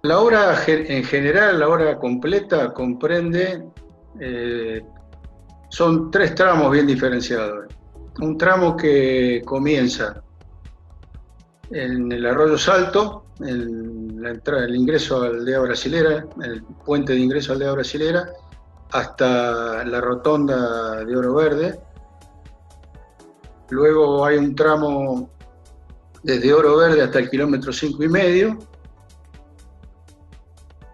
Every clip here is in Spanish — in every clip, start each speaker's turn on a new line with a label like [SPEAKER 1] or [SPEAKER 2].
[SPEAKER 1] La obra en general, la obra completa comprende, eh, son tres tramos bien diferenciados. Un tramo que comienza en el Arroyo Salto, en la entrada, el ingreso a Aldea Brasilera, el puente de ingreso a Aldea Brasilera, hasta la rotonda de Oro Verde. Luego hay un tramo desde Oro Verde hasta el kilómetro 5,5,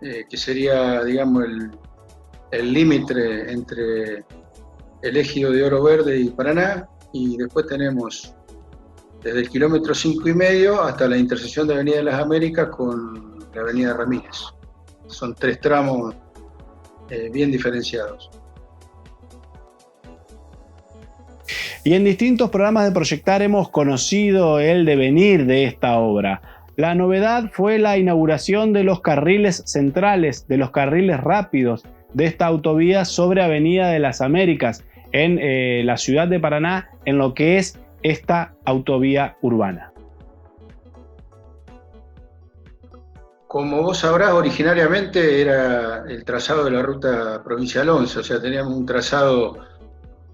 [SPEAKER 1] que sería, digamos, el límite entre el ejido de Oro Verde y Paraná, y después tenemos desde el kilómetro 5,5 hasta la intersección de Avenida de las Américas con la Avenida Ramírez. Son tres tramos bien diferenciados.
[SPEAKER 2] Y en distintos programas de Proyectar hemos conocido el devenir de esta obra. La novedad fue la inauguración de los carriles centrales, de los carriles rápidos de esta autovía sobre Avenida de las Américas en la ciudad de Paraná, en lo que es esta autovía urbana.
[SPEAKER 1] Como vos sabrás, originariamente era el trazado de la ruta provincial 11, o sea, teníamos un trazado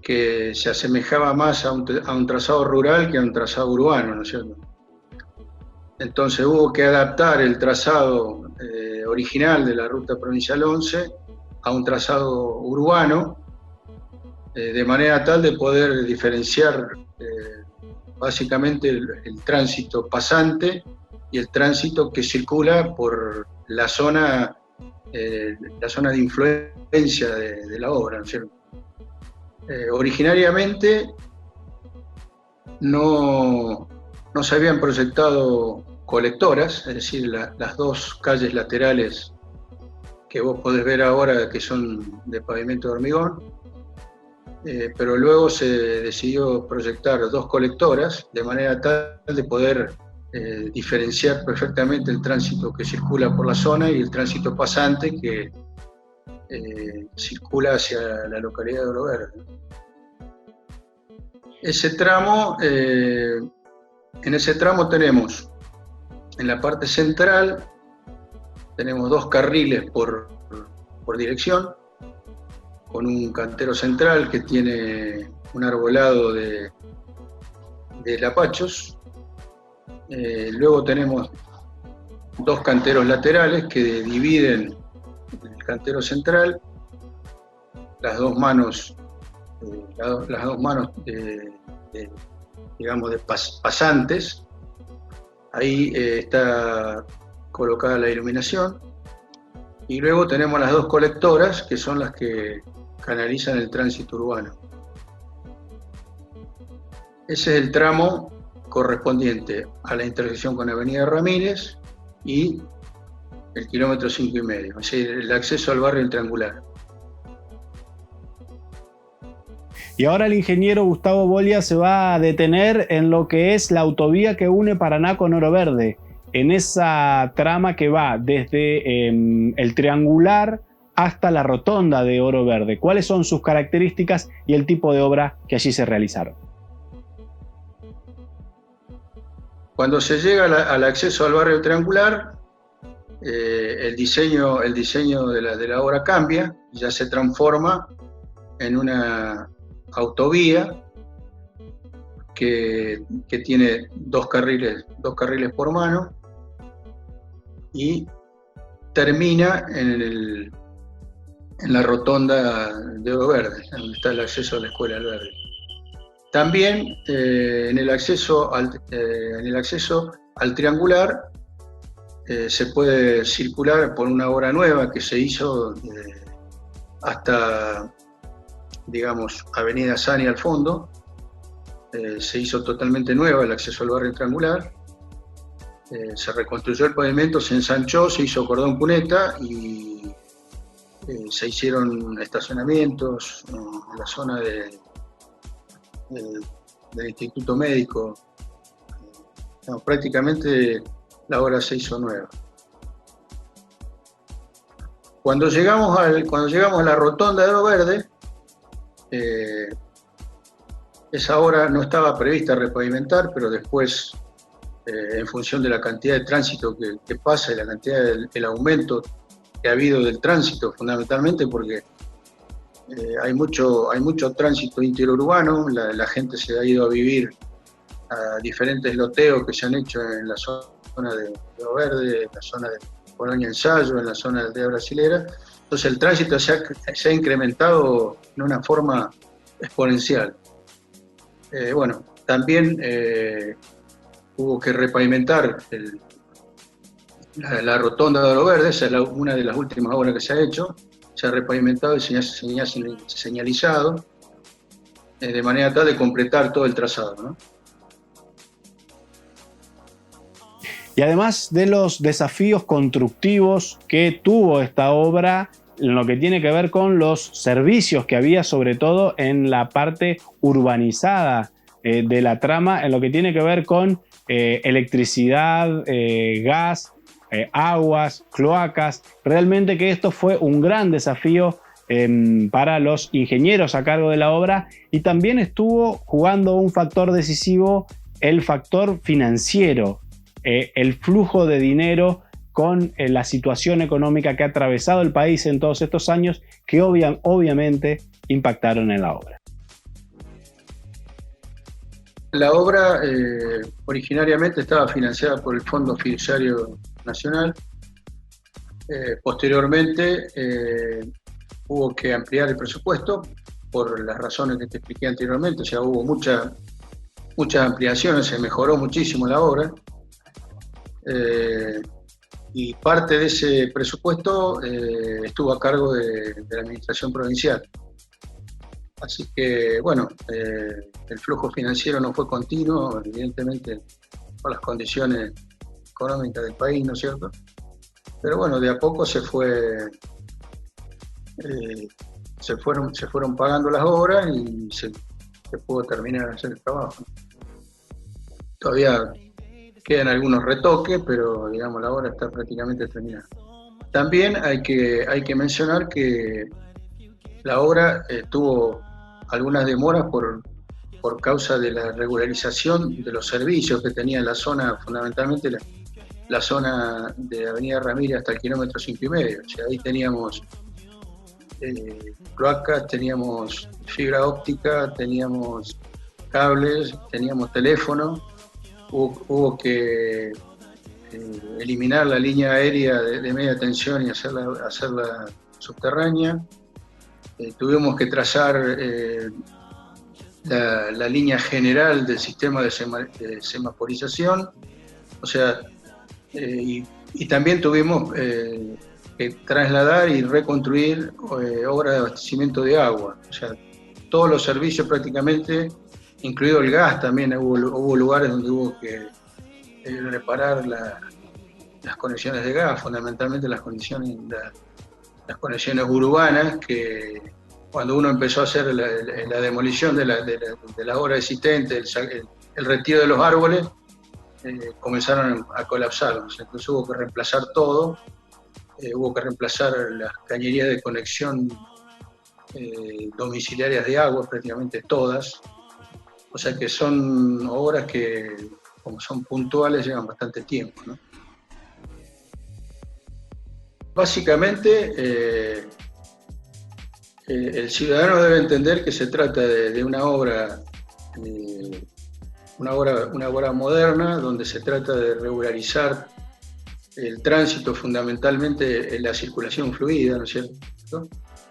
[SPEAKER 1] que se asemejaba más a un trazado rural que a un trazado urbano, ¿no es cierto? Entonces hubo que adaptar el trazado original de la ruta provincial 11 a un trazado urbano, de manera tal de poder diferenciar básicamente el tránsito pasante y el tránsito que circula por la zona de influencia de la obra, ¿no es cierto? Originariamente no se habían proyectado colectoras, es decir, las dos calles laterales que vos podés ver ahora, que son de pavimento de hormigón, pero luego se decidió proyectar dos colectoras de manera tal de poder diferenciar perfectamente el tránsito que circula por la zona y el tránsito pasante que circula hacia la localidad de Oro Verde. En ese tramo tenemos, en la parte central, tenemos dos carriles por dirección, con un cantero central que tiene un arbolado de lapachos. Luego tenemos dos canteros laterales que dividen el cantero central, las dos manos digamos, de pasantes. Ahí está colocada la iluminación. Y luego tenemos las dos colectoras, que son las que canalizan el tránsito urbano. Ese es el tramo correspondiente a la intersección con Avenida Ramírez y el kilómetro 5,5, es decir, el acceso al barrio Triangular.
[SPEAKER 2] Y ahora el ingeniero Gustavo Bolia se va a detener en lo que es la autovía que une Paraná con Oro Verde, en esa trama que va desde el Triangular hasta la rotonda de Oro Verde. ¿Cuáles son sus características y el tipo de obra que allí se realizaron?
[SPEAKER 1] Cuando se llega al acceso al barrio Triangular, el diseño de la obra cambia y ya se transforma en una autovía que tiene dos carriles por mano y termina en la rotonda de Oro Verde, donde está el acceso a la Escuela del Verde. También en el acceso al Triangular se puede circular por una obra nueva que se hizo hasta, digamos, Avenida Sani al fondo. Se hizo totalmente nueva el acceso al barrio Triangular. Se reconstruyó el pavimento, se ensanchó, se hizo cordón cuneta y se hicieron estacionamientos en la zona del Instituto Médico. Prácticamente la obra se hizo nueva. Cuando llegamos a la rotonda de Oro Verde, esa obra no estaba prevista repavimentar, pero después en función de la cantidad de tránsito que pasa y la cantidad el aumento que ha habido del tránsito, fundamentalmente porque hay mucho tránsito interurbano, la gente se ha ido a vivir a diferentes loteos que se han hecho en la zona de Río Verde, en la zona de Colonia Ensayo, en la zona de Aldea Brasilera. Entonces el tránsito se ha incrementado en una forma exponencial. Bueno, también hubo que repavimentar la rotonda de Oro Verde, esa es una de las últimas obras que se ha hecho. Se ha repavimentado y señalizado de manera tal de completar todo el trazado, ¿no?
[SPEAKER 2] Y además de los desafíos constructivos que tuvo esta obra, en lo que tiene que ver con los servicios que había, sobre todo en la parte urbanizada de la trama, en lo que tiene que ver con electricidad, gas, aguas, cloacas. Realmente que esto fue un gran desafío para los ingenieros a cargo de la obra, y también estuvo jugando un factor decisivo, el factor financiero, el flujo de dinero con la situación económica que ha atravesado el país en todos estos años, que obviamente impactaron en la obra.
[SPEAKER 1] La obra originariamente estaba financiada por el Fondo Fiduciario Nacional. Posteriormente hubo que ampliar el presupuesto por las razones que te expliqué anteriormente, o sea, hubo muchas ampliaciones, se mejoró muchísimo la obra. Y parte de ese presupuesto estuvo a cargo de la administración provincial. Así que, bueno, el flujo financiero no fue continuo, evidentemente, por las condiciones económicas del país, ¿no es cierto? Pero bueno, de a poco se fueron pagando las obras y se pudo terminar de hacer el trabajo. Todavía quedan algunos retoques, pero digamos la obra está prácticamente terminada. También hay que mencionar que la obra tuvo algunas demoras por causa de la regularización de los servicios que tenía la zona, fundamentalmente la zona de Avenida Ramírez hasta el kilómetro 5,5. O sea, ahí teníamos cloacas, teníamos fibra óptica, teníamos cables, teníamos teléfono. Hubo que eliminar la línea aérea de media tensión y hacerla subterránea. Tuvimos que trazar la línea general del sistema de semaforización, o sea, y también tuvimos que trasladar y reconstruir obras de abastecimiento de agua, o sea, todos los servicios prácticamente, incluido el gas. También hubo lugares donde hubo que reparar las conexiones de gas, fundamentalmente las conexiones urbanas, que cuando uno empezó a hacer la demolición de las obras existentes, el retiro de los árboles, comenzaron a colapsar. Entonces hubo que reemplazar todo, hubo que reemplazar las cañerías de conexión domiciliarias de agua, prácticamente todas. O sea que son obras que, como son puntuales, llevan bastante tiempo, ¿no? Básicamente, el ciudadano debe entender que se trata de una obra moderna, donde se trata de regularizar el tránsito, fundamentalmente en la circulación fluida, ¿no es cierto?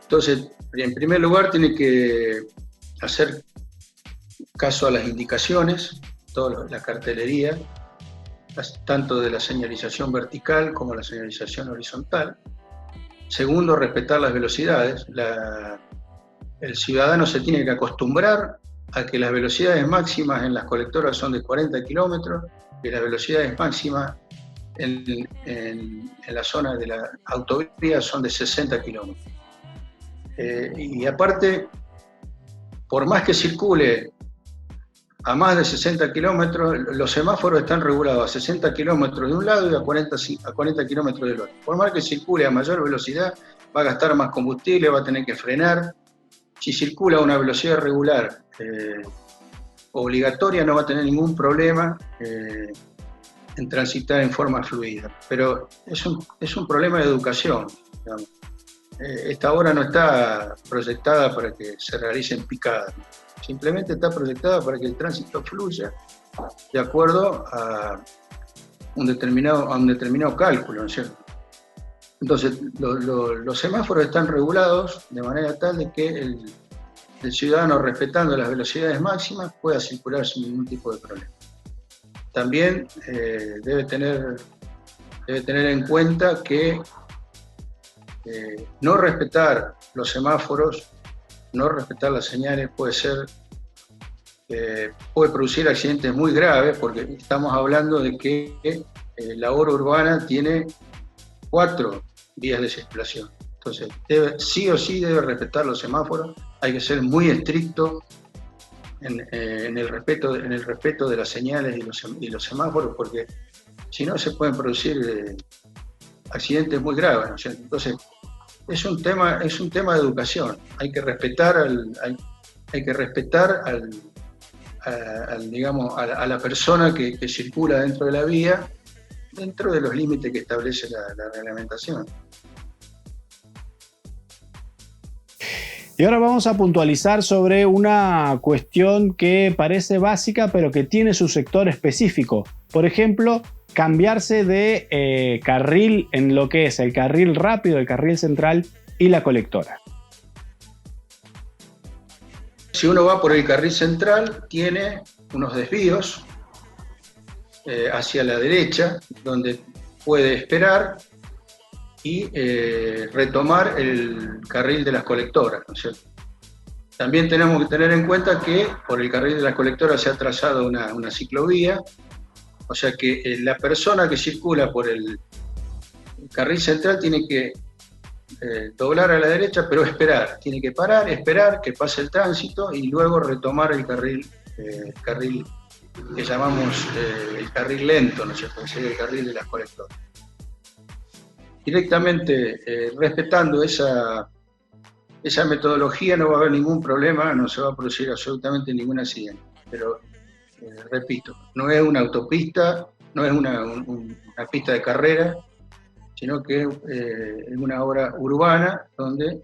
[SPEAKER 1] Entonces, en primer lugar, tiene que hacer caso a las indicaciones, toda la cartelería, tanto de la señalización vertical como la señalización horizontal. Segundo, respetar las velocidades. El ciudadano se tiene que acostumbrar a que las velocidades máximas en las colectoras son de 40 kilómetros y las velocidades máximas en la zona de la autovía son de 60 kilómetros. Y aparte, por más que circule a más de 60 kilómetros, los semáforos están regulados a 60 kilómetros de un lado y a 40 kilómetros del otro. Por más que circule a mayor velocidad, va a gastar más combustible, va a tener que frenar. Si circula a una velocidad regular obligatoria, no va a tener ningún problema en transitar en forma fluida. Pero es un problema de educación, digamos. Esta obra no está proyectada para que se realicen picadas, simplemente está proyectada para que el tránsito fluya de acuerdo a un determinado cálculo, ¿no es cierto? Entonces, los semáforos están regulados de manera tal de que el ciudadano, respetando las velocidades máximas, pueda circular sin ningún tipo de problema. También debe tener en cuenta que no respetar los semáforos, no respetar las señales puede producir accidentes muy graves, porque estamos hablando de que la obra urbana tiene 4 vías de circulación. Entonces, sí o sí debe respetar los semáforos. Hay que ser muy estricto en el respeto de las señales y los semáforos, porque si no se pueden producir accidentes muy graves, ¿no? Entonces, es un tema de educación. Hay que respetar a la persona que circula dentro de la vía, dentro de los límites que establece la reglamentación.
[SPEAKER 2] Y ahora vamos a puntualizar sobre una cuestión que parece básica, pero que tiene su sector específico. Por ejemplo, cambiarse de carril en lo que es el carril rápido, el carril central y la colectora.
[SPEAKER 1] Si uno va por el carril central, tiene unos desvíos hacia la derecha, donde puede esperar y retomar el carril de las colectoras, ¿no es cierto? También tenemos que tener en cuenta que por el carril de las colectoras se ha trazado una ciclovía, o sea que la persona que circula por el carril central tiene que doblar a la derecha, pero esperar, tiene que parar, esperar que pase el tránsito y luego retomar el carril que llamamos el carril lento, ¿no es cierto? Que sería el carril de las colectoras. Directamente respetando esa metodología no va a haber ningún problema, no se va a producir absolutamente ningún accidente. Pero, repito, no es una autopista, no es una pista de carrera, sino que es una obra urbana donde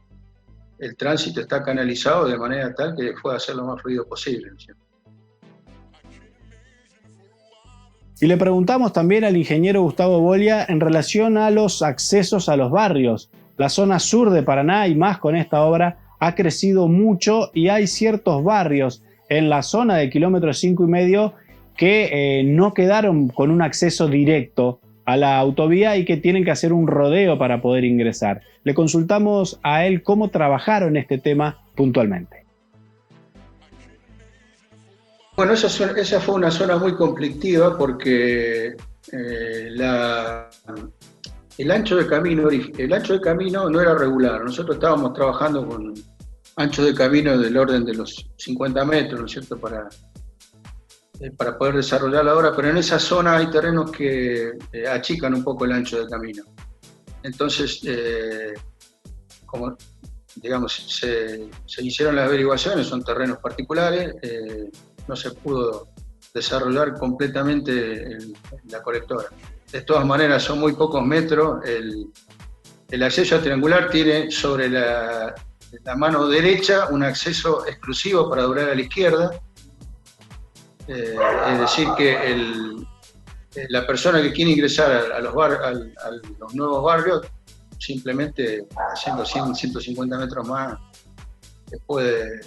[SPEAKER 1] el tránsito está canalizado de manera tal que pueda ser lo más fluido posible, ¿no es cierto?
[SPEAKER 2] Y le preguntamos también al ingeniero Gustavo Bolia en relación a los accesos a los barrios. La zona sur de Paraná, y más con esta obra, ha crecido mucho y hay ciertos barrios en la zona de kilómetro 5,5 que no quedaron con un acceso directo a la autovía y que tienen que hacer un rodeo para poder ingresar. Le consultamos a él cómo trabajaron este tema puntualmente.
[SPEAKER 1] Bueno, esa fue una zona muy conflictiva porque el ancho de camino no era regular. Nosotros estábamos trabajando con anchos de camino del orden de los 50 metros, ¿no es cierto?, para poder desarrollar la obra, pero en esa zona hay terrenos que achican un poco el ancho de camino. Entonces, como digamos, se hicieron las averiguaciones, son terrenos particulares, no se pudo desarrollar completamente la colectora. De todas maneras, son muy pocos metros. El acceso a triangular tiene sobre la mano derecha un acceso exclusivo para doblar a la izquierda. Es decir, que la persona que quiere ingresar a los nuevos barrios, simplemente haciendo 150 metros más, puede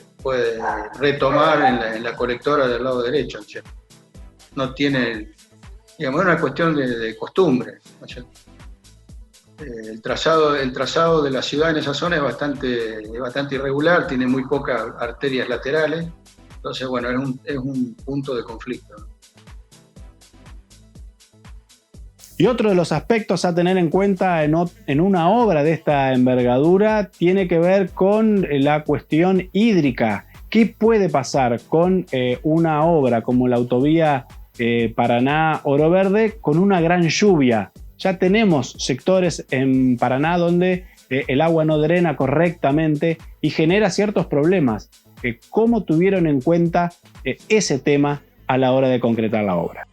[SPEAKER 1] retomar en la colectora del lado derecho, ¿no? No tiene, digamos, es una cuestión de costumbre, ¿no? El trazado de la ciudad en esa zona es bastante irregular, tiene muy pocas arterias laterales, entonces bueno, es un punto de conflicto, ¿no?
[SPEAKER 2] Y otro de los aspectos a tener en cuenta en una obra de esta envergadura tiene que ver con la cuestión hídrica. ¿Qué puede pasar con una obra como la autovía Paraná-Oro Verde con una gran lluvia? Ya tenemos sectores en Paraná donde el agua no drena correctamente y genera ciertos problemas. ¿Cómo tuvieron en cuenta ese tema a la hora de concretar la obra?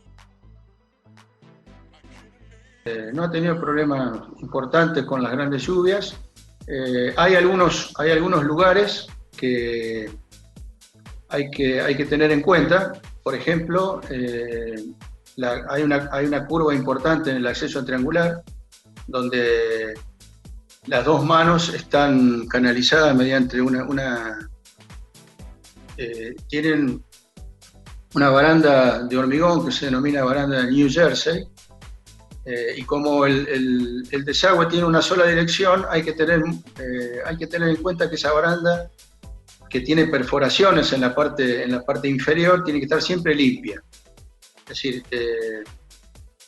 [SPEAKER 1] no ha tenido problemas importantes con las grandes lluvias. Hay algunos lugares que hay que tener en cuenta. Por ejemplo, hay una curva importante en el acceso al triangular, donde las dos manos están canalizadas mediante tienen una baranda de hormigón que se denomina baranda de New Jersey, y como el desagüe tiene una sola dirección, hay que tener en cuenta que esa baranda, que tiene perforaciones en la parte inferior, tiene que estar siempre limpia. Es decir,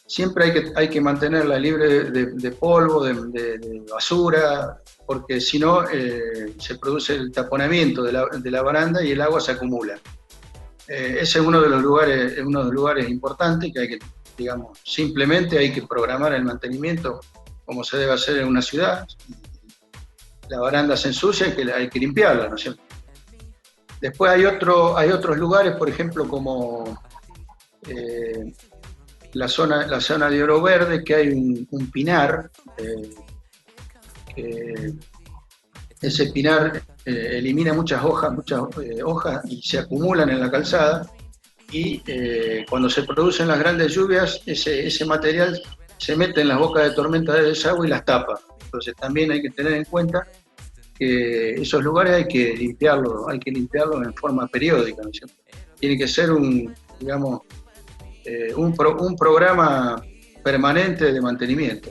[SPEAKER 1] siempre hay que mantenerla libre de polvo, de basura, porque si no se produce el taponamiento de la baranda y el agua se acumula. Ese es uno de los lugares importantes que hay que, digamos, simplemente hay que programar el mantenimiento como se debe hacer en una ciudad. La baranda se ensucia y hay que limpiarla, ¿no es cierto? Después hay otros lugares, por ejemplo, como la zona de Oro Verde, que hay un pinar. Ese pinar elimina muchas hojas y se acumulan en la calzada, y cuando se producen las grandes lluvias, ese material se mete en las bocas de tormenta de desagüe y las tapa. Entonces también hay que tener en cuenta que esos lugares hay que limpiarlos en forma periódica, ¿no es cierto? Tiene que ser un programa permanente de mantenimiento.